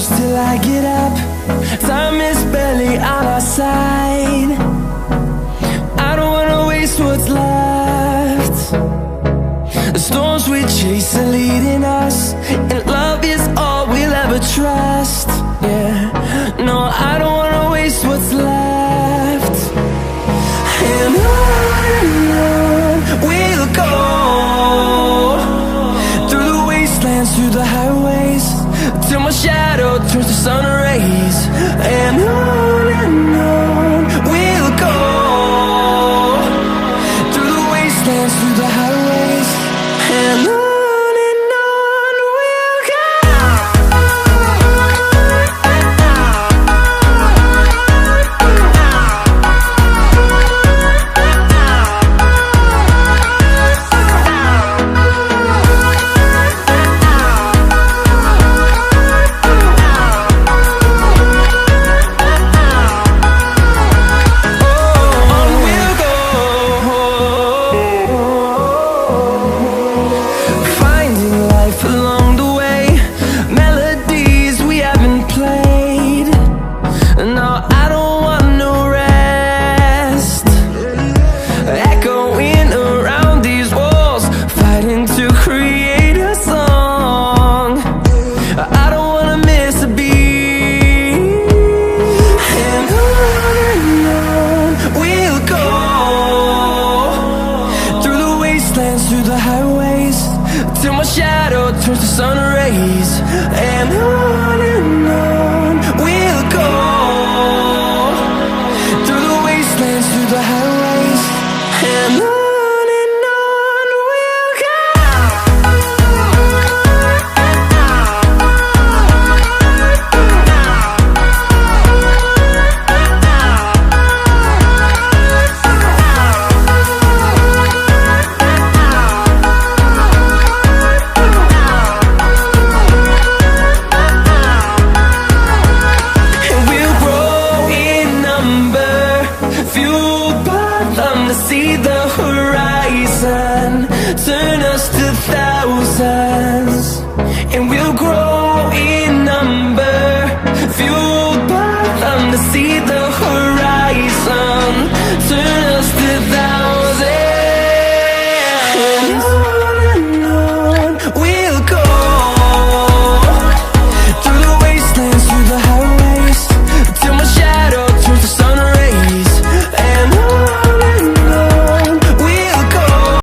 close till I get up. Time is barely on our side. I don't wanna waste what's left. The storms we chase are leading us, and love is all we'll ever trust. Yeah, no, I don't wanna waste what's left. And on we'll go, through the wastelands, through the highways, till my shadow turns to sun rays. And on we'll go, through the wastelands, through the highways, and on we'll go. Through the highways, till my shadow turns to sun rays. And on we'll go, through the wastelands, through the highways, and on we'll go. To see the horizon turn us to thousands, and we'll grow in number, fueled by them to see the horizon.